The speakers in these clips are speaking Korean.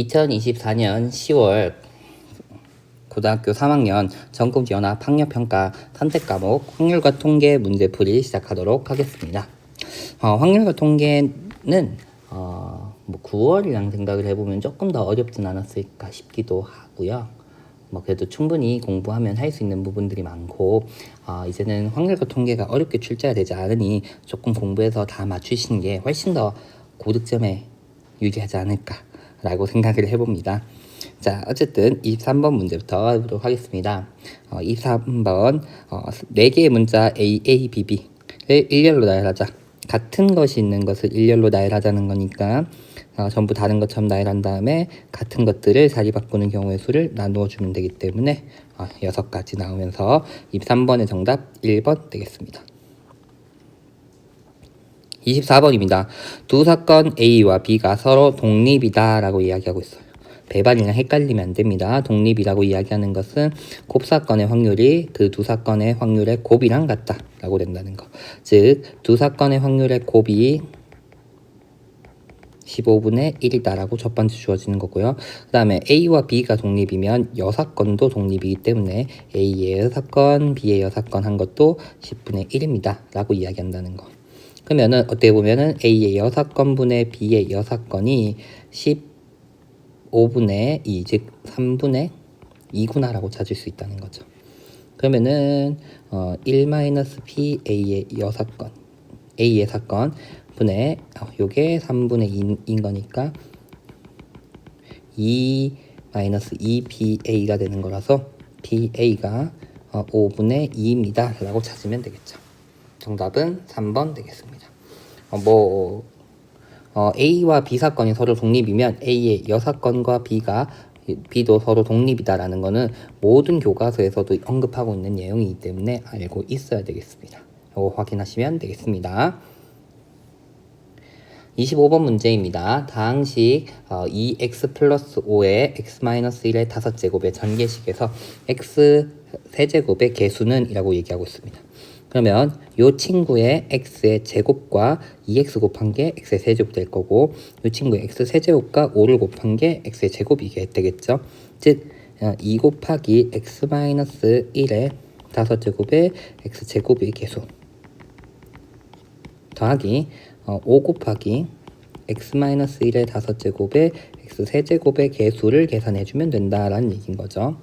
2024년 10월 고등학교 3학년 전국연합 학력평가 선택과목 확률과 통계 문제풀이 시작하도록 하겠습니다. 확률과 통계는 9월이랑 생각을 해보면 조금 더 어렵진 않았을까 싶기도 하고요. 그래도 충분히 공부하면 할 수 있는 부분들이 많고 이제는 확률과 통계가 어렵게 출제가 되지 않으니 조금 공부해서 다 맞추시는 게 훨씬 더 고득점에 유리하지 않을까라고 생각을 해봅니다. 자, 어쨌든 23번 문제부터 해보도록 하겠습니다. 23번 4개의 문자 A, A, B, B를 일렬로 나열하자. 같은 것이 있는 것을 일렬로 나열하자는 거니까 전부 다른 것처럼 나열한 다음에 같은 것들을 자리 바꾸는 경우의 수를 나누어 주면 되기 때문에 6가지 나오면서 23번의 정답 1번 되겠습니다. 24번입니다. 두 사건 A와 B가 서로 독립이다 라고 이야기하고 있어요. 배반이랑 헷갈리면 안 됩니다. 독립이라고 이야기하는 것은 곱사건의 확률이 그 두 사건의 확률의 곱이랑 같다 라고 된다는 거. 즉, 두 사건의 확률의 곱이 15분의 1이다 라고 첫 번째 주어지는 거고요. 그 다음에 A와 B가 독립이면 여사건도 독립이기 때문에 A의 여사건, B의 여사건 한 것도 10분의 1입니다 라고 이야기한다는 거. 그러면은 어떻게 보면은 A의 여사건분의 B의 여사건이 15분의 2, 즉 3분의 2구나 라고 찾을 수 있다는 거죠. 그러면은 1-P A의 여사건, A의 사건 분의 요게 3분의 2인 거니까 2-2PA가 되는 거라서 PA가 5분의 2입니다 라고 찾으면 되겠죠. 정답은 3번 되겠습니다. A와 B 사건이 서로 독립이면 A의 여사건과 B도 서로 독립이다라는 거는 모든 교과서에서도 언급하고 있는 내용이기 때문에 알고 있어야 되겠습니다. 이거 확인하시면 되겠습니다. 25번 문제입니다. 다항식 2x 플러스 5의 x 마이너스 1의 5제곱의 전개식에서 x 세제곱의 개수는 이라고 얘기하고 있습니다. 그러면 이 친구의 x의 제곱과 2x 곱한 게 x의 세제곱 될 거고 이 친구의 x 세제곱과 5를 곱한 게 x의 제곱이 되겠죠. 즉 2 곱하기 x 마이너스 1의 5제곱의 x 제곱의 개수 더하기 5 곱하기 x 마이너스 1의 5제곱의 x 세제곱의 개수를 계산해주면 된다라는 얘기인 거죠.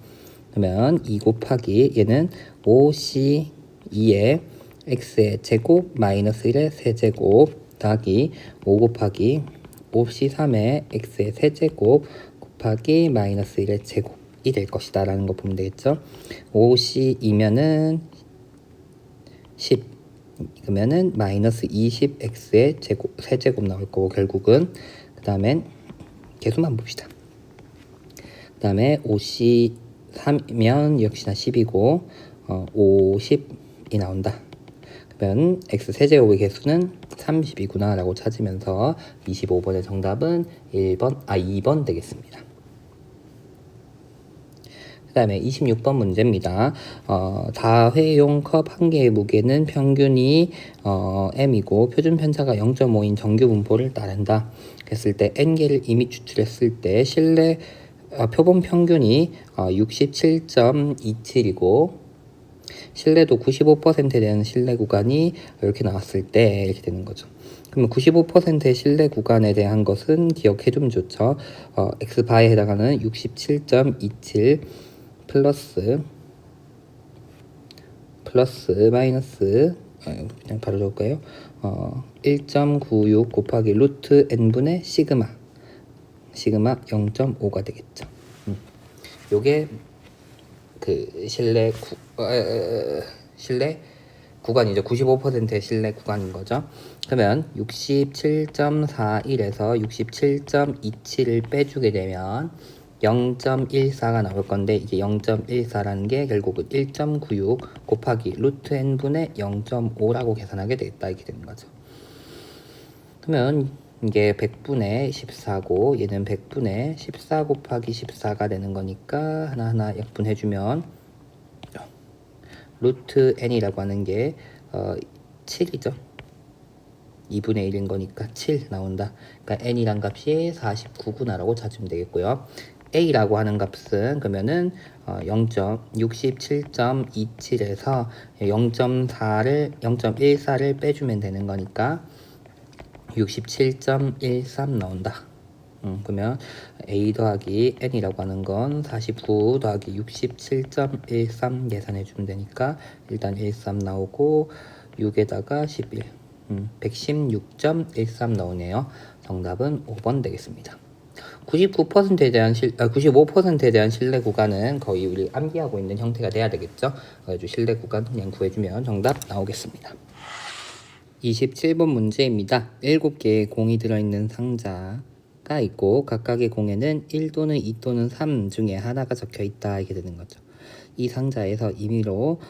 그러면 2 곱하기 얘는 5c2의 x의 제곱 마이너스 1의 세제곱 더하기 5 곱하기 5c3의 x의 세제곱 곱하기 마이너스 1의 제곱이 될 것이다 라는 거 보면 되겠죠. 5c이면은 10 그러면은 마이너스 20x의 세제곱 나올 거고 결국은 그 다음엔 개수만 봅시다. 그 다음에 53이면 역시나 10이고 50이 나온다. 그러면 x 세제곱의 개수는 30이구나 라고 찾으면서 25번의 정답은 2번 되겠습니다. 그 다음에 26번 문제입니다. 다회용 컵 한 개의 무게는 평균이 m이고 표준 편차가 0.5인 정규 분포를 따른다. 했을 때 n개를 이미 추출했을 때 실내 표본 평균이 67.27이고 실내도 95%에 대한 실내 구간이 이렇게 나왔을 때 이렇게 되는 거죠. 그러면 95%의 실내 구간에 대한 것은 기억해두면 좋죠. x바에 해당하는 67.27 플러스 마이너스 그냥 바로 적을까요? 1.96 곱하기 루트 n분의 시그마 0.5가 되겠죠. 요게 그 실내 구간이죠. 95%의 실내 구간인 거죠. 그러면 67.41에서 67.27을 빼주게 되면 0.14가 나올 건데 이게 0.14라는 게 결국은 1.96 곱하기 루트 n분의 0.5라고 계산하게 되겠다 이렇게 되는 거죠. 그러면 이게 100분의 14고 얘는 100분의 14 곱하기 14가 되는 거니까 하나하나 약분해주면 루트 n이라고 하는 게 7이죠. 2분의 1인 거니까 7 나온다. 그러니까 n이란 값이 49구나라고 찾으면 되겠고요. a라고 하는 값은 그러면은 0.67.27에서 0.14를 빼주면 되는 거니까 67.13 나온다. 그러면 a 더하기 n이라고 하는 건 49 더하기 67.13 계산해 주면 되니까 일단 13 나오고 6에다가 11 116.13 나오네요. 정답은 5번 되겠습니다. 95%에 대한 95%에 대한 신뢰 구간은 거의 우리 암기하고 있는 형태가 돼야 되겠죠. 그래서 신뢰 구간 그냥 구해주면 정답 나오겠습니다. 27번 문제입니다. 7개의 공이 들어있는 상자가 있고 각각의 공에는 1 또는 2 또는 3 중에 하나가 적혀 있다 이렇게 되는 거죠. 이 상자에서 임의로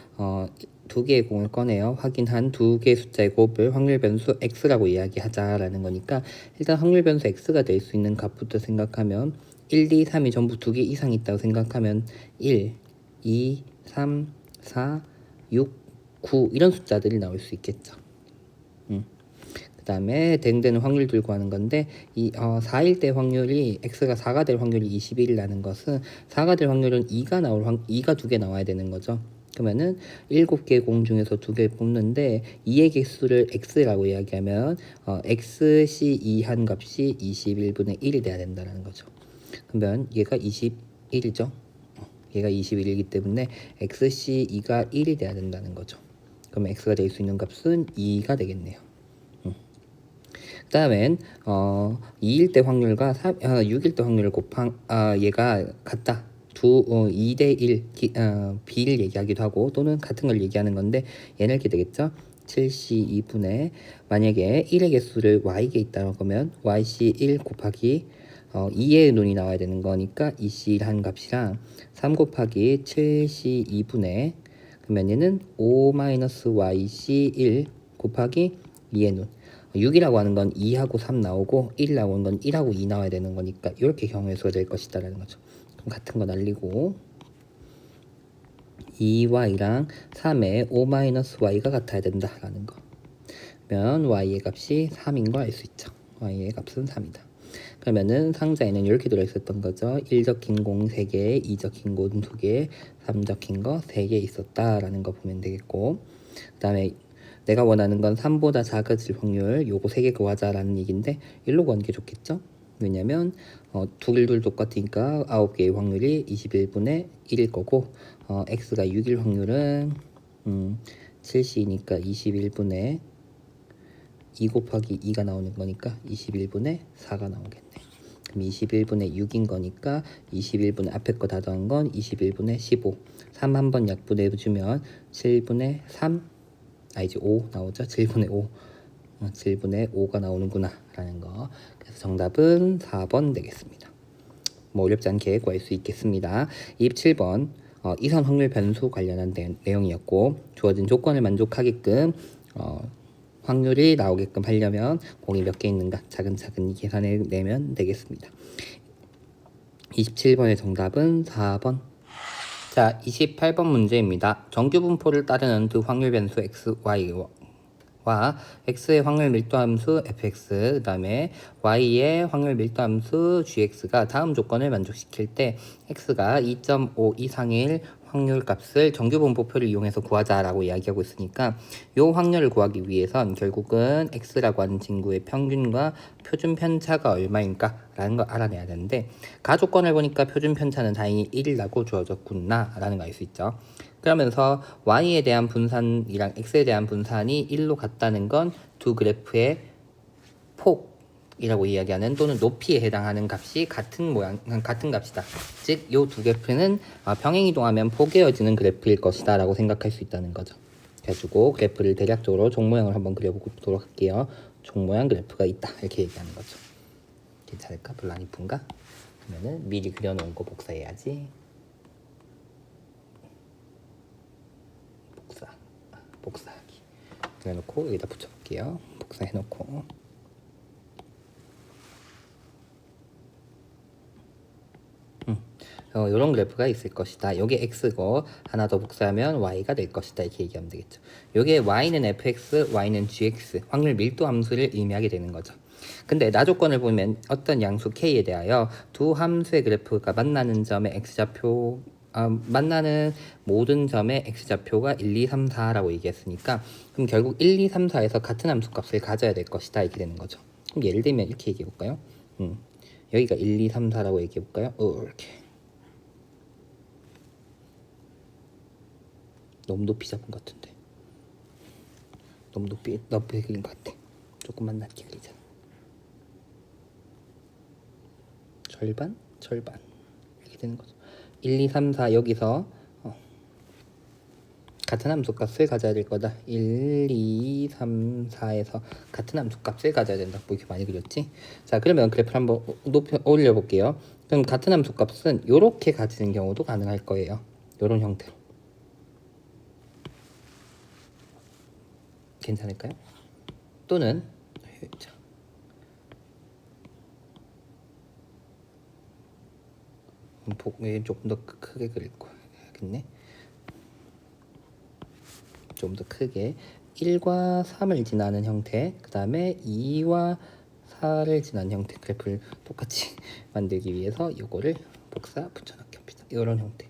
2개의 공을 꺼내어 확인한 2개의 숫자의 곱을 확률 변수 x라고 이야기하자라는 거니까 일단 확률 변수 x가 될 수 있는 값부터 생각하면 1, 2, 3이 전부 2개 이상 있다고 생각하면 1, 2, 3, 4, 6, 9 이런 숫자들이 나올 수 있겠죠. 그 다음에 대응되는 확률 들고 하는 건데 4일 때 확률이 x가 4가 될 확률이 21이라는 것은 4가 될 확률은 2가 2개 나와야 되는 거죠. 그러면은 7개 공 중에서 2개 뽑는데 2의 개수를 x라고 이야기하면 xc2 한 값이 21분의 1이 돼야 된다는 거죠. 그러면 얘가 21이죠. 얘가 21이기 때문에 xc2가 1이 돼야 된다는 거죠. 그러면 x가 될 수 있는 값은 2가 되겠네요. 그 다음엔 2일 때 확률과 6일 때 확률을 곱한 얘가 같다. 2대 1 B를 얘기하기도 하고 또는 같은 걸 얘기하는 건데 얘는 이렇게 되겠죠. 7C2분의 만약에 1의 개수를 Y에 있다는 거면 YC1 곱하기 2의 눈이 나와야 되는 거니까 2C1 한 값이랑 3 곱하기 7C2분의 그러면 얘는 5-YC1 곱하기 2의 눈 6이라고 하는 건 2하고 3 나오고 1이라고 하는 건 1하고 2 나와야 되는 거니까 이렇게 경우의 수가 될 것이다 라는 거죠. 그럼 같은 거 날리고 2y랑 3의 5-y가 같아야 된다 라는 거. 그러면 y의 값이 3인 거 알 수 있죠. y의 값은 3이다. 그러면은 상자에는 이렇게 들어있었던 거죠. 1 적힌 공 3개, 2 적힌 공 2개, 3 적힌 거 3개 있었다라는 거 보면 되겠고 그 다음에 내가 원하는 건 3보다 작아질 확률 요거 3개 구하자라는 얘기인데 1로 구하는 게 좋겠죠. 왜냐면 둘 똑같으니까 9개의 확률이 21분의 1일 거고 x가 6일 확률은 7c니까 21분의 2 곱하기 2가 나오는 거니까 21분의 4가 나오겠네. 그럼 21분의 6인 거니까 21분의 앞에 거 다 더한 건 21분의 15 3 한번 약분해주면 7분의 3 이제 5 나오죠. 7분의 5 7분의 5가 나오는구나 라는 거. 그래서 정답은 4번 되겠습니다. 뭐 어렵지 않게 구할 수 있겠습니다. 27번 이선 확률 변수 관련한 내용이었고 주어진 조건을 만족하게끔 확률이 나오게끔 하려면 공이 몇 개 있는가 차근차근 계산해 내면 되겠습니다. 27번의 정답은 4번. 자, 28번 문제입니다. 정규 분포를 따르는 두 확률 변수 x, y와 x의 확률 밀도 함수 fx, 그 다음에 y의 확률 밀도 함수 gx가 다음 조건을 만족시킬 때 x가 2.5 이상일 확률 값을 정규 분포표를 이용해서 구하자라고 이야기하고 있으니까 이 확률을 구하기 위해선 결국은 x라고 하는 친구의 평균과 표준 편차가 얼마인가 라는 걸 알아내야 되는데 가조건을 보니까 표준 편차는 다행히 1이라고 주어졌구나 라는 걸 알 수 있죠. 그러면서 y에 대한 분산이랑 x에 대한 분산이 1로 같다는 건 두 그래프의 폭이라고 이야기하는 또는 높이에 해당하는 값이 같은 값이다. 즉, 이 두 그래프는 평행이동하면 포개어지는 그래프일 것이다 라고 생각할 수 있다는 거죠. 그래가지고 그래프를 대략적으로 종 모양을 한번 그려보도록 할게요. 종 모양 그래프가 있다 이렇게 얘기하는 거죠. 괜찮을까? 별로 안 이쁜가? 그러면은 미리 그려놓은 거 복사해야지. 복사하기 그래놓고 여기다 붙여볼게요. 복사해놓고 이런 그래프가 있을 것이다. 요게 x고 하나 더 복사하면 y가 될 것이다. 이렇게 얘기하면 되겠죠. 요게 y는 fx, y는 gx 확률 밀도 함수를 의미하게 되는 거죠. 근데 나조건을 보면 어떤 양수 k에 대하여 두 함수의 그래프가 만나는 점의 x좌표 만나는 모든 점의 x좌표가 1, 2, 3, 4라고 얘기했으니까 그럼 결국 1, 2, 3, 4에서 같은 함수 값을 가져야 될 것이다 이렇게 되는 거죠. 그럼 예를 들면 이렇게 얘기해 볼까요? 여기가 1, 2, 3, 4라고 얘기해 볼까요? 이렇게 너무 높이 잡은 것 같은데 너무 높이 그린 것 같아. 조금만 낮게 그리자. 절반 이렇게 되는 거죠. 1, 2, 3, 4 여기서 같은 함수 값을 가져야 될 거다. 1, 2, 3, 4에서 같은 함수 값을 가져야 된다. 뭐 이렇게 많이 그렸지? 자, 그러면 그래프를 한번 올려 볼게요. 그럼 같은 함수 값은 이렇게 가지는 경우도 가능할 거예요. 이런 형태로. 괜찮을까요? 또는 조금 더 크게 그릴 거야겠네. 좀 더 크게 1과 3을 지나는 형태, 그 다음에 2와 4를 지나는 형태 그래프를 똑같이 만들기 위해서 이거를 복사 붙여넣기 합니다. 이런 형태.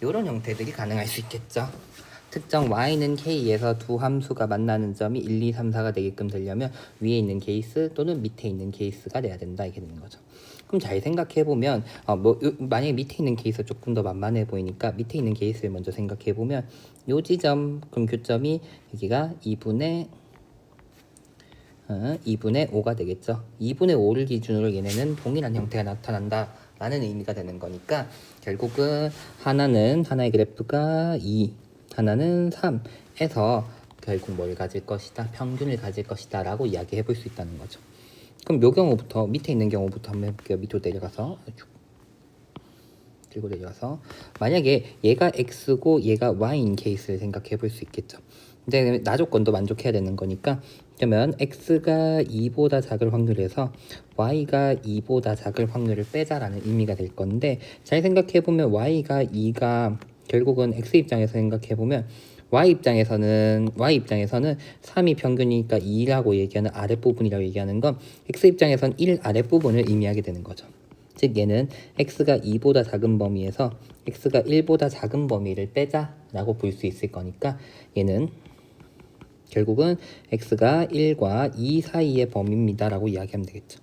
이런 형태들이 가능할 수 있겠죠. 특정 y는 k에서 두 함수가 만나는 점이 1, 2, 3, 4가 되게끔 되려면 위에 있는 케이스 또는 밑에 있는 케이스가 돼야 된다 이렇게 되는 거죠. 그럼 잘 생각해 보면 만약에 밑에 있는 케이스가 조금 더 만만해 보이니까 밑에 있는 케이스를 먼저 생각해 보면 요 지점 그럼 교점이 여기가 2분의 5가 되겠죠. 2분의 5를 기준으로 얘네는 동일한 형태가 나타난다 라는 의미가 되는 거니까 결국은 하나의 그래프가 2 하나는 3에서 결국 뭘 가질 것이다? 평균을 가질 것이다 라고 이야기해 볼 수 있다는 거죠. 그럼 요 경우부터 밑에 있는 경우부터 한번 해볼게요. 밑으로 내려가서 들고 내려가서 만약에 얘가 x고 얘가 y인 케이스를 생각해 볼 수 있겠죠. 근데 나조건도 만족해야 되는 거니까 그러면 x가 2보다 작을 확률에서 y가 2보다 작을 확률을 빼자라는 의미가 될 건데 잘 생각해 보면 y가 2가 결국은 x 입장에서 생각해 보면 y 입장에서는 3이 평균이니까 2라고 얘기하는 아랫부분이라고 얘기하는 건 x 입장에선 1 아랫부분을 의미하게 되는 거죠. 즉 얘는 x가 2보다 작은 범위에서 x가 1보다 작은 범위를 빼자라고 볼 수 있을 거니까 얘는 결국은 x가 1과 2 사이의 범위입니다 라고 이야기하면 되겠죠.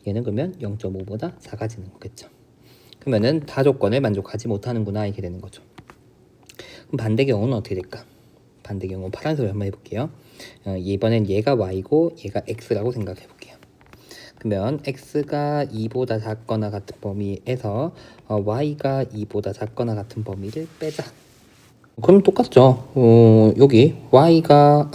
얘는 그러면 0.5보다 작아지는 거겠죠. 그러면은 다 조건을 만족하지 못하는구나 이렇게 되는 거죠. 그럼 반대 경우는 어떻게 될까? 반대 경우 파란색으로 한번 해볼게요. 이번엔 얘가 y고 얘가 x라고 생각해 볼게요. 그러면 x가 2보다 작거나 같은 범위에서 y가 2보다 작거나 같은 범위를 빼자. 그럼 똑같죠. 여기 y가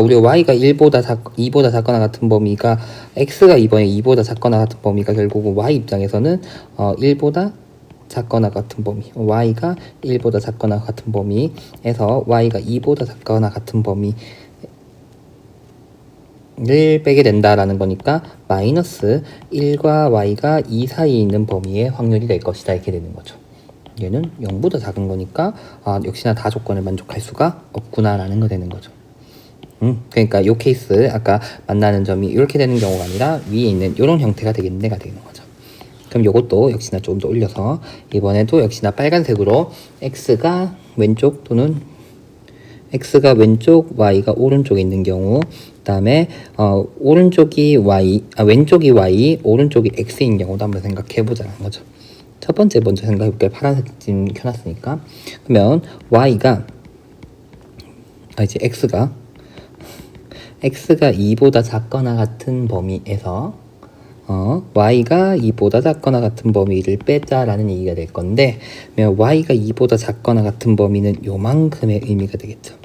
우리가 y가 2보다 작거나 같은 범위가 x가 이번에 2보다 작거나 같은 범위가 결국은 y 입장에서는 1보다 작거나 같은 범위, y가 1보다 작거나 같은 범위에서 y가 2보다 작거나 같은 범위를 빼게 된다라는 거니까 마이너스 1과 y가 2 사이에 있는 범위의 확률이 될 것이다 이렇게 되는 거죠. 얘는 0보다 작은 거니까 역시나 다 조건을 만족할 수가 없구나라는 거 되는 거죠. 그러니까 요 케이스 아까 만나는 점이 이렇게 되는 경우가 아니라 위에 있는 이런 형태가 되겠네가 되는 거죠. 그럼 요것도 역시나 조금 더 올려서 이번에도 역시나 빨간색으로 x가 왼쪽 또는 x가 왼쪽 y가 오른쪽에 있는 경우 그 다음에 왼쪽이 y 오른쪽이 x인 경우도 한번 생각해 보자는 거죠. 첫 번째 먼저 생각해 볼게요. 파란색 지금 켜놨으니까 그러면 y가 이제 x가 2보다 작거나 같은 범위에서 y가 2보다 작거나 같은 범위를 빼자라는 얘기가 될 건데 y가 2보다 작거나 같은 범위는 요만큼의 의미가 되겠죠.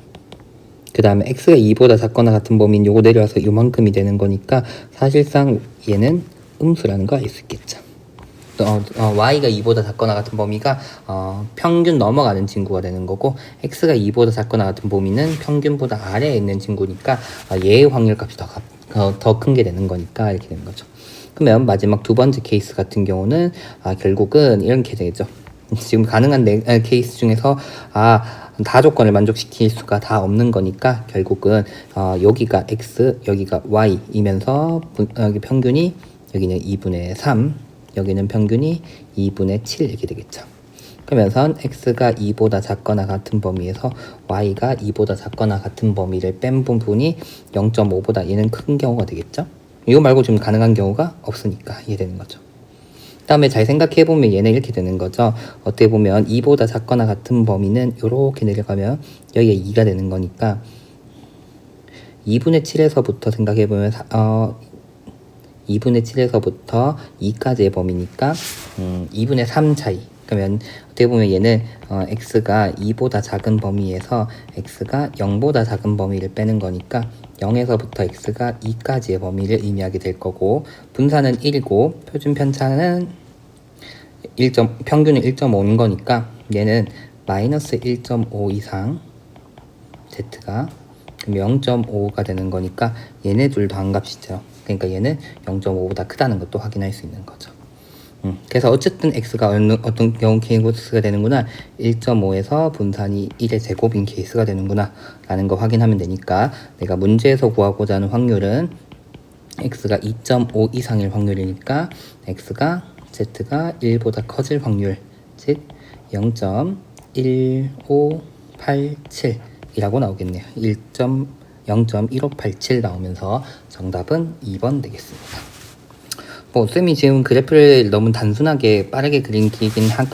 그 다음에 x가 2보다 작거나 같은 범위는 요거 내려와서 요만큼이 되는 거니까 사실상 얘는 음수라는 거 알 수 있겠죠. y가 2보다 작거나 같은 범위가 평균 넘어가는 친구가 되는 거고 x가 2보다 작거나 같은 범위는 평균보다 아래에 있는 친구니까 얘의 확률 값이 더 더 큰 게 되는 거니까 이렇게 되는 거죠. 그러면 마지막 두 번째 케이스 같은 경우는 결국은 이렇게 되죠. 지금 가능한 케이스 중에서 다 조건을 만족시킬 수가 다 없는 거니까 결국은 여기가 x, 여기가 y이면서 여기 평균이 여기는 2분의 3, 여기는 평균이 2분의 7 이렇게 되겠죠. 그러면서 x가 2보다 작거나 같은 범위에서 y가 2보다 작거나 같은 범위를 뺀 부분이 0.5보다 얘는 큰 경우가 되겠죠. 이거 말고 지금 가능한 경우가 없으니까 이해되는 거죠. 그 다음에 잘 생각해보면 얘는 이렇게 되는 거죠. 어떻게 보면 2보다 작거나 같은 범위는 이렇게 내려가면 여기가 2가 되는 거니까 2분의 7에서부터 생각해보면 2분의 7에서부터 2까지의 범위니까 2분의 3 차이. 그러면 어떻게 보면 얘는 x가 2보다 작은 범위에서 x가 0보다 작은 범위를 빼는 거니까 0에서부터 x가 2까지의 범위를 의미하게 될 거고, 분산은 1이고 표준 편차는 평균은 1.5인 거니까 얘는 마이너스 1.5 이상 z가 0.5가 되는 거니까 얘네 둘 다 한값이죠. 그러니까 얘는 0.5보다 크다는 것도 확인할 수 있는 거죠. 그래서 어쨌든 x가 어떤 경우 케이스가 되는구나, 1.5에서 분산이 1의 제곱인 케이스가 되는구나 라는 거 확인하면 되니까, 내가 문제에서 구하고자 하는 확률은 x가 2.5 이상일 확률이니까 z가 1보다 커질 확률, 즉 0.1587 이라고 나오겠네요. 0.1587 나오면서 정답은 2번 되겠습니다. 쌤이 지금 그래프를 너무 단순하게 빠르게 그리긴 한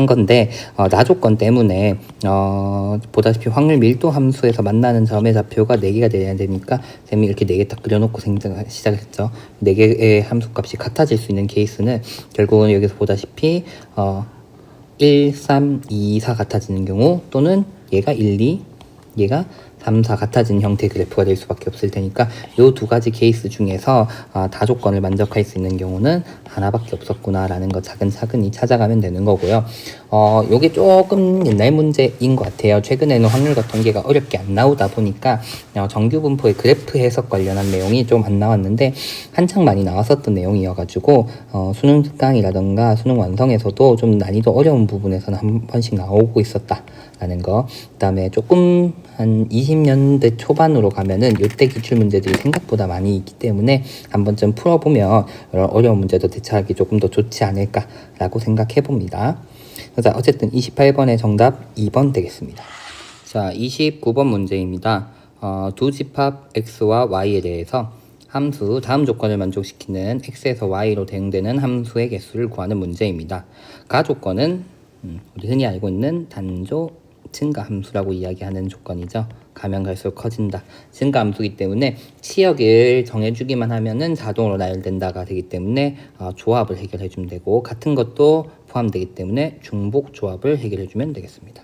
건데 나조건 때문에 보다시피 확률 밀도 함수에서 만나는 점의 좌표가 4개가 돼야 되니까 쌤이 이렇게 4개 딱 그려놓고 시작했죠. 4개의 함수값이 같아질 수 있는 케이스는 결국은 여기서 보다시피 1, 3, 2, 4 같아지는 경우, 또는 얘가 1, 2, 얘가 3, 4 같아진 형태의 그래프가 될 수밖에 없을 테니까 이 두 가지 케이스 중에서 다 조건을 만족할 수 있는 경우는 하나밖에 없었구나 라는 거 차근차근히 찾아가면 되는 거고요. 요게 조금 옛날 문제인 것 같아요. 최근에는 확률과 통계가 어렵게 안 나오다 보니까 정규 분포의 그래프 해석 관련한 내용이 좀 안 나왔는데 한창 많이 나왔었던 내용이어가지고 수능 특강이라던가 수능 완성에서도 좀 난이도 어려운 부분에서는 한 번씩 나오고 있었다 라는 거. 그 다음에 조금 한 20년대 초반으로 가면은 이때 기출 문제들이 생각보다 많이 있기 때문에 한 번쯤 풀어보면 어려운 문제도 대처하기 조금 더 좋지 않을까라고 생각해 봅니다. 자, 어쨌든 28번의 정답 2번 되겠습니다. 자, 29번 문제입니다. 두 집합 x와 y에 대해서 함수 다음 조건을 만족시키는 x에서 y로 대응되는 함수의 개수를 구하는 문제입니다. 가 조건은 우리 흔히 알고 있는 단조 증가 함수라고 이야기하는 조건이죠. 가면 갈수록 커진다. 증가 함수이기 때문에 치역을 정해주기만 하면은 자동으로 나열된다가 되기 때문에 조합을 해결해주면 되고, 같은 것도 포함되기 때문에 중복 조합을 해결해주면 되겠습니다.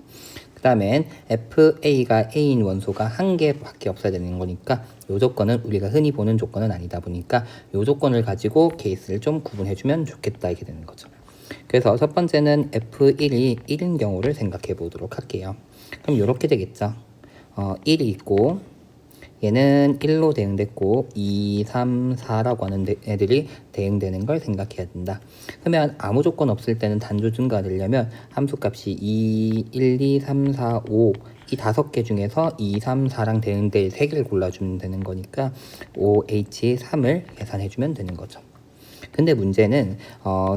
그 다음엔 FA가 A인 원소가 한 개밖에 없어야 되는 거니까 이 조건은 우리가 흔히 보는 조건은 아니다 보니까 이 조건을 가지고 케이스를 좀 구분해주면 좋겠다 이렇게 되는 거죠. 그래서 첫 번째는 F1이 1인 경우를 생각해 보도록 할게요. 그럼 이렇게 되겠죠. 1이 있고 얘는 1로 대응됐고 2, 3, 4라고 하는 애들이 대응되는 걸 생각해야 된다. 그러면 아무 조건 없을 때는 단조 증가되려면 함수값이 2, 1, 2, 3, 4, 5 이 5개 중에서 2, 3, 4랑 대응될 3개를 골라주면 되는 거니까 OH3을 계산해주면 되는 거죠. 근데 문제는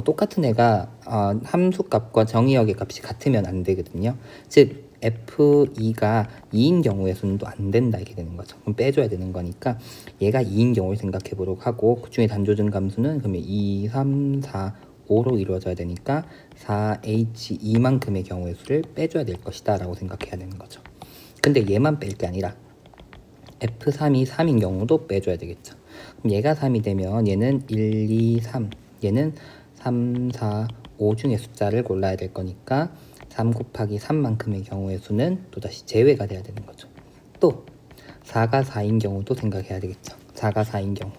똑같은 애가 함수값과 정의역의 값이 같으면 안 되거든요. 즉 F2가 2인 경우의 수는 또 안 된다 이렇게 되는 거죠. 그럼 빼줘야 되는 거니까 얘가 2인 경우를 생각해 보도록 하고, 그 중에 단조증 감수는 그러면 2, 3, 4, 5로 이루어져야 되니까 4H2만큼의 경우의 수를 빼줘야 될 것이다 라고 생각해야 되는 거죠. 근데 얘만 뺄 게 아니라 F3이 3인 경우도 빼줘야 되겠죠. 그럼 얘가 3이 되면 얘는 1, 2, 3, 얘는 3, 4, 5 중에 숫자를 골라야 될 거니까 3 곱하기 3만큼의 경우의 수는 또다시 제외가 돼야 되는 거죠. 또 4가 4인 경우도 생각해야 되겠죠. 4가 4인 경우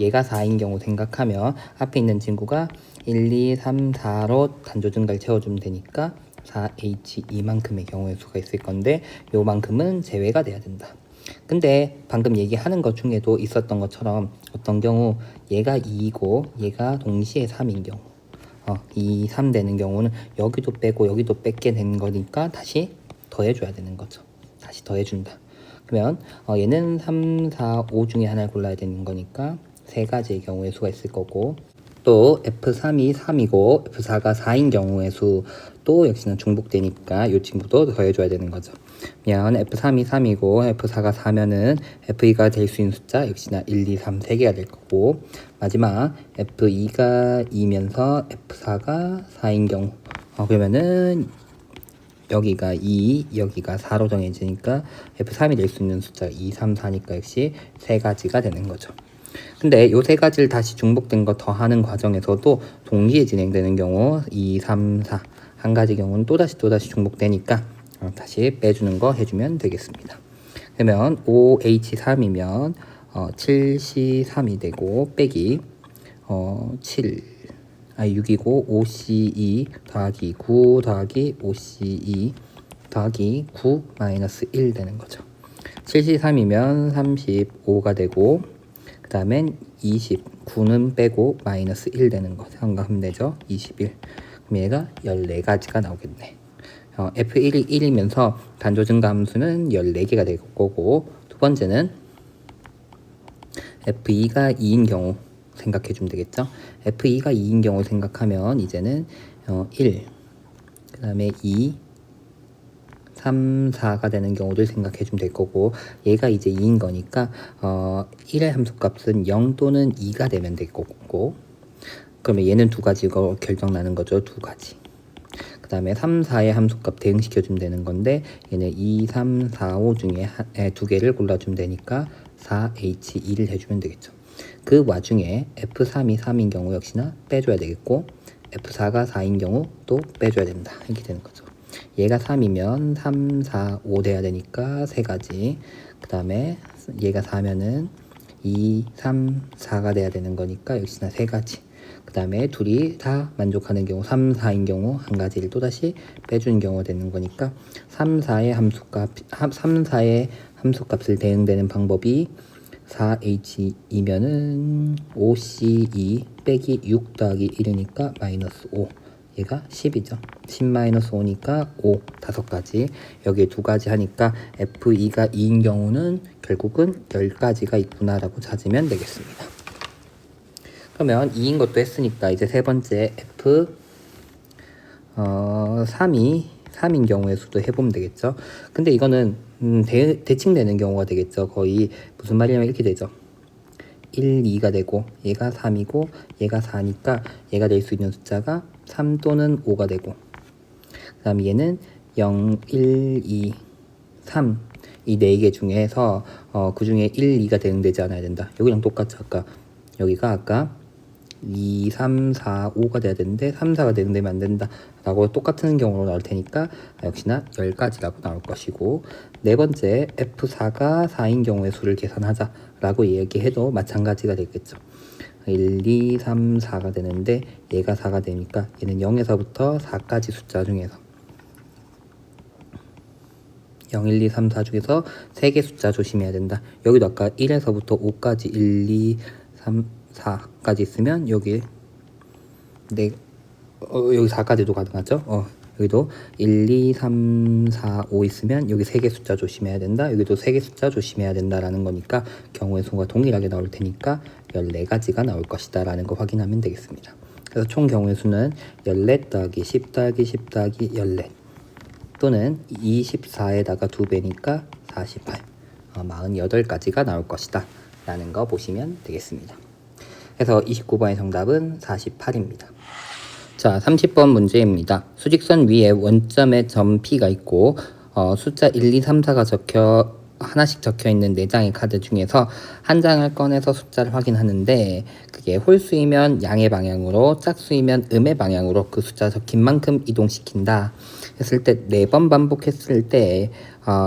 얘가 4인 경우 생각하면 앞에 있는 친구가 1, 2, 3, 4로 단조 증가를 채워주면 되니까 4H2만큼의 경우의 수가 있을 건데 요만큼은 제외가 돼야 된다. 근데 방금 얘기하는 것 중에도 있었던 것처럼 어떤 경우 얘가 2이고 얘가 동시에 3인 경우 2, 3 되는 경우는 여기도 빼고 여기도 뺏게 되는 거니까 다시 더해줘야 되는 거죠. 다시 더해준다. 그러면 얘는 3, 4, 5 중에 하나를 골라야 되는 거니까 세 가지의 경우의 수가 있을 거고, 또 F3이 3이고 F4가 4인 경우의 수도 역시나 중복되니까 이 친구도 더해줘야 되는 거죠. 그러면 F3이 3이고 F4가 4면은 F2가 될 수 있는 숫자 역시나 1, 2, 3 3개가 될 거고, 마지막 F2가 2면서 F4가 4인 경우 그러면은 여기가 2, 여기가 4로 정해지니까 F3이 될 수 있는 숫자가 2, 3, 4니까 역시 세 가지가 되는 거죠. 근데 요 세 가지를 다시 중복된 거 더하는 과정에서도 동시에 진행되는 경우 2, 3, 4 한 가지 경우는 또다시 중복되니까 다시 빼주는 거 해주면 되겠습니다. 그러면 5H3이면 7C3이 되고 빼기 6이고 5C2 더하기 9 더하기 5C2 더하기 9 마이너스 1 되는 거죠. 7C3이면 35가 되고 그 다음엔 29는 빼고 마이너스 1 되는 거 생각하면 되죠. 21. 그럼 얘가 14가지가 나오겠네. F1이 1이면서 단조 증가 함수는 14개가 될 거고, 두 번째는 F2가 2인 경우 생각해 주면 되겠죠. F2가 2인 경우 생각하면 이제는 1, 그 다음에 2, 3, 4가 되는 경우를 생각해 주면 될 거고, 얘가 이제 2인 거니까 1의 함수값은 0 또는 2가 되면 될 거고, 그러면 얘는 두 가지가 결정나는 거죠. 두 가지. 그 다음에 3, 4의 함수값 대응시켜 주면 되는 건데, 얘는 2, 3, 4, 5 중에 두 개를 골라주면 되니까 4H2를 해주면 되겠죠. 그 와중에 F3이 3인 경우 역시나 빼줘야 되겠고, F4가 4인 경우 또 빼줘야 된다. 이렇게 되는 거죠. 얘가 3이면 3, 4, 5 돼야 되니까 세 가지. 그 다음에 얘가 4면은 2, 3, 4가 돼야 되는 거니까 역시나 세 가지. 그 다음에 둘이 다 만족하는 경우 3, 4인 경우 한 가지를 또다시 빼주는 경우가 되는 거니까 3, 4의 함수값을 대응되는 방법이 4H2면은 5C2 빼기 6 더하기 1이니까 마이너스 5. 얘가 10이죠. 10 마이너스 5니까 5, 5가지. 여기에 두 가지 하니까 F2가 2인 경우는 결국은 10가지가 있구나라고 찾으면 되겠습니다. 그러면 2인 것도 했으니까 이제 세 번째 F3인 경우의 수도 해보면 되겠죠. 근데 이거는 대칭되는 경우가 되겠죠. 거의 무슨 말이냐면 이렇게 되죠. 1, 2가 되고 얘가 3이고 얘가 4니까 얘가 될 수 있는 숫자가 3 또는 5가 되고, 그 다음 얘는 0, 1, 2, 3 이 네 개 중에서 그 중에 1, 2가 대응되지 않아야 된다. 여기랑 똑같이 여기가 아까 2, 3, 4, 5가 돼야 되는데 3, 4가 대응되면 안 된다 라고 똑같은 경우로 나올 테니까 역시나 10가지라고 나올 것이고, 네 번째 F4가 4인 경우의 수를 계산하자 라고 얘기해도 마찬가지가 되겠죠. 1, 2, 3, 4가 되는데 얘가 4가 되니까 얘는 0에서부터 4까지 숫자 중에서 0, 1, 2, 3, 4 중에서 3개 숫자 조심해야 된다. 여기도 아까 1에서부터 5까지 1, 2, 3, 4까지 있으면 여기 여기 4까지도 가능하죠. 여기도 1, 2, 3, 4, 5 있으면 여기 3개 숫자 조심해야 된다. 여기도 3개 숫자 조심해야 된다라는 거니까 경우의 수가 동일하게 나올 테니까 14가지가 나올 것이다 라는 거 확인하면 되겠습니다. 그래서 총 경우의 수는 14 더하기 10 더하기 10 더하기 14 또는 24에다가 2배니까 48, 48가지가 나올 것이다 라는 거 보시면 되겠습니다. 그래서 29번의 정답은 48입니다. 자, 30번 문제입니다. 수직선 위에 원점에 점 P가 있고 숫자 1, 2, 3, 4가 하나씩 적혀 있는 4장의 카드 중에서 한 장을 꺼내서 숫자를 확인하는데, 그게 홀수이면 양의 방향으로, 짝수이면 음의 방향으로 그 숫자 적힌 만큼 이동시킨다 했을 때 4번 반복했을 때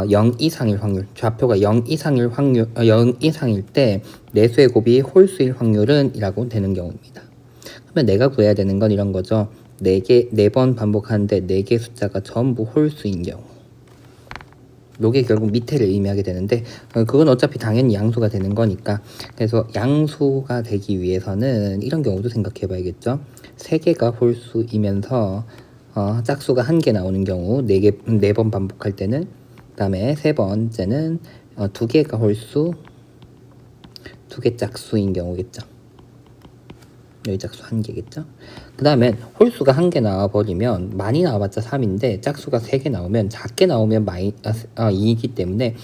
0 이상일 확률, 좌표가 0 이상일 때 내수의 곱이 홀수일 확률은 이라고 되는 경우입니다. 그러면 내가 구해야 되는 건 이런 거죠. 4번 반복하는데 4개 숫자가 전부 홀수인 경우. 요게 결국 밑에를 의미하게 되는데 그건 어차피 당연히 양수가 되는 거니까. 그래서 양수가 되기 위해서는 이런 경우도 생각해 봐야겠죠. 3개가 홀수이면서 짝수가 1개 나오는 경우 4번 반복할 때는, 그 다음에 세 번째는 2개가 홀수 2개 짝수인 경우겠죠. 여기 짝수 1개겠죠. 그 다음에 홀수가 1개 나와버리면 많이 나와봤자 3인데 짝수가 3개 나오면 작게 나오면 2이기 때문에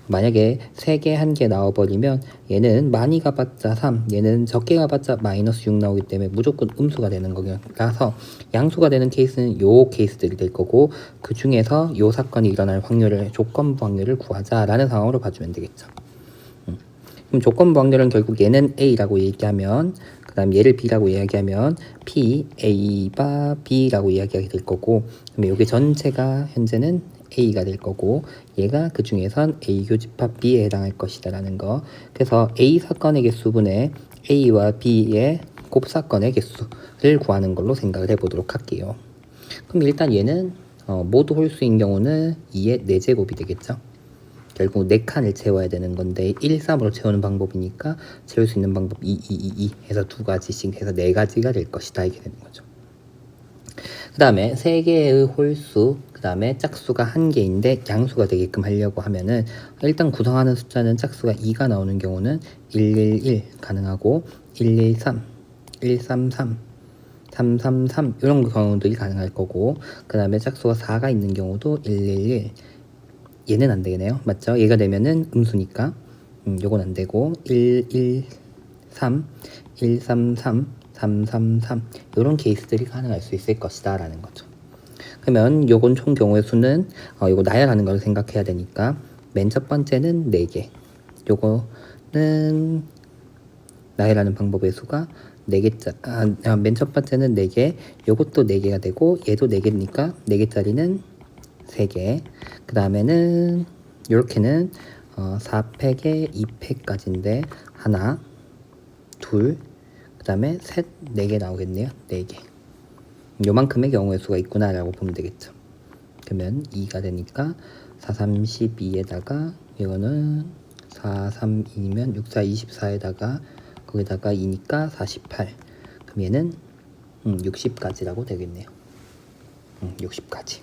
만약에 3개 1개 나와버리면 얘는 많이 가봤자 3, 얘는 적게 가봤자 -6 나오기 때문에 무조건 음수가 되는 거라서 양수가 되는 케이스는 요 케이스들이 될 거고, 그 중에서 요 사건이 일어날 확률을, 조건부 확률을 구하자라는 상황으로 봐주면 되겠죠. 그럼 조건부 확률은 결국 얘는 A라고 얘기하면, 그 다음 얘를 B라고 이야기하면 P, A, 바 B라고 이야기하게 될 거고, 그럼 여기 전체가 현재는 A가 될 거고, 얘가 그 중에선 A 교집합 B에 해당할 것이다 라는 거. 그래서 A 사건의 개수분의 A와 B의 곱사건의 개수를 구하는 걸로 생각을 해보도록 할게요. 그럼 일단 얘는 모두 홀수인 경우는 2의 4제곱이 되겠죠. 결국 4칸을 채워야 되는 건데 1, 3으로 채우는 방법이니까 채울 수 있는 방법 2, 2, 2, 2 해서 2가지씩 해서 4가지가 될 것이다 이게 되는 거죠. 그 다음에 3개의 홀수, 그 다음에 짝수가 1개인데 양수가 되게끔 하려고 하면은 일단 구성하는 숫자는 짝수가 2가 나오는 경우는 111 가능하고 113, 133, 333 이런 경우들이 가능할 거고, 그 다음에 짝수가 4가 있는 경우도 111, 얘는 안 되겠네요. 맞죠? 얘가 되면은 음수니까 요건 안 되고 113, 133, 333 이런 케이스들이 가능할 수 있을 것이다 라는 거죠. 그러면 요건 총 경우의 수는 요거 나열하는 걸 생각해야 되니까 맨 첫 번째는 4개, 요거는 나열하는 방법의 수가 4개, 맨 첫 번째는 4개, 요것도 4개가 되고 얘도 4개니까 4개짜리는 3개, 그 다음에는 요렇게는 4팩에 2팩까지인데 하나, 둘, 그 다음에 셋, 4개 나오겠네요. 4개. 요만큼의 경우의 수가 있구나 라고 보면 되겠죠. 그러면 2가 되니까 4, 3, 12에다가 이거는 4, 3, 2면 6, 4, 24에다가 거기다가 2니까 48. 그럼 얘는 60까지라고 되겠네요. 60까지.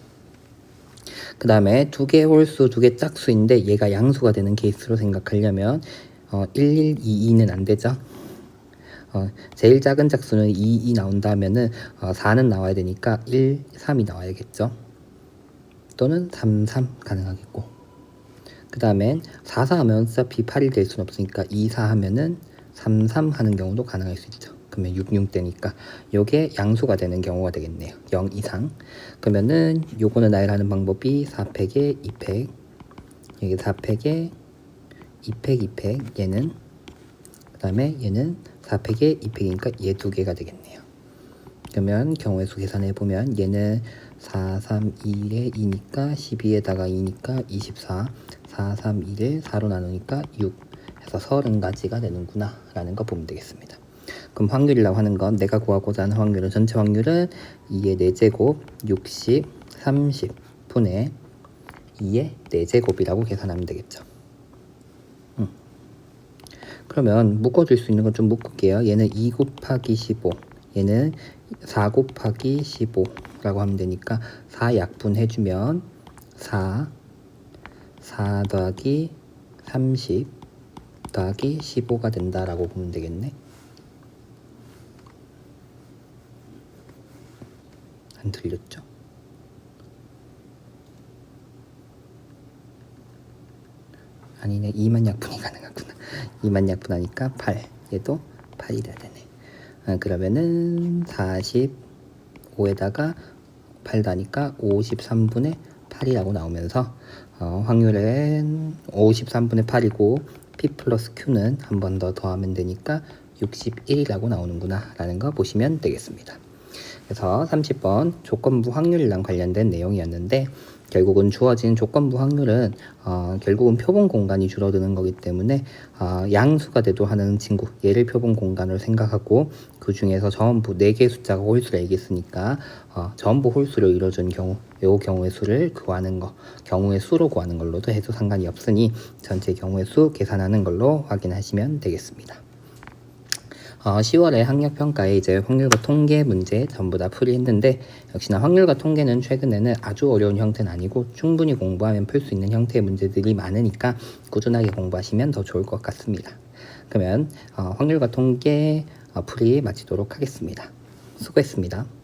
그 다음에 2개 홀수, 2개 짝수인데 얘가 양수가 되는 케이스로 생각하려면 1122는 안 되죠. 제일 작은 짝수는 2 나온다면은 4는 나와야 되니까 1, 3이 나와야겠죠. 또는 3, 3 가능하겠고, 그 다음에 4, 4 하면 어차피 8이 될 수는 없으니까 2, 4 하면은 3, 3 하는 경우도 가능할 수 있죠. 그러면 6, 6되니까 요게 양수가 되는 경우가 되겠네요. 0 이상. 그러면은 요거는 나열하는 방법이 4팩에 2팩, 여기 4팩에 2팩, 2팩, 얘는 그 다음에 얘는 4팩에 2팩이니까 얘 2개가 되겠네요. 그러면 경우의 수 계산해보면 얘는 4, 3, 1에 2니까 12에다가 2니까 24, 4, 3, 1에 4로 나누니까 6 해서 30가지가 되는구나 라는 거 보면 되겠습니다. 그럼 확률이라고 하는 건, 내가 구하고자 하는 확률은, 전체 확률은 2의 4제곱 60, 30 분의 2의 4제곱이라고 계산하면 되겠죠. 그러면 묶어줄 수 있는 건 좀 묶을게요. 얘는 2 곱하기 15, 얘는 4 곱하기 15라고 하면 되니까 4 약분해주면 4 더하기 30 더하기 15가 된다라고 보면 되겠네. 안 들렸죠? 아니네, 2만 약분이 가능하구나. 2만 약분하니까 8, 얘도 8이 돼야 되네. 그러면은 45에다가 8 다니까 53분의 8이라고 나오면서 확률은 53분의 8이고 P 플러스 Q는 한 번 더 더하면 되니까 61이라고 나오는구나 라는 거 보시면 되겠습니다. 그래서 30번 조건부 확률이랑 관련된 내용이었는데, 결국은 주어진 조건부 확률은 결국은 표본 공간이 줄어드는 거기 때문에 양수가 돼도 하는 친구, 얘를 표본 공간으로 생각하고 그 중에서 전부 4개의 숫자가 홀수를 얘기했으니까 전부 홀수를 이뤄준 경우, 요 경우의 수를 구하는 거, 경우의 수로 구하는 걸로도 해도 상관이 없으니 전체 경우의 수 계산하는 걸로 확인하시면 되겠습니다. 10월에 학력평가에 이제 확률과 통계 문제 전부 다 풀이했는데, 역시나 확률과 통계는 최근에는 아주 어려운 형태는 아니고 충분히 공부하면 풀 수 있는 형태의 문제들이 많으니까 꾸준하게 공부하시면 더 좋을 것 같습니다. 그러면 확률과 통계 풀이 마치도록 하겠습니다. 수고했습니다.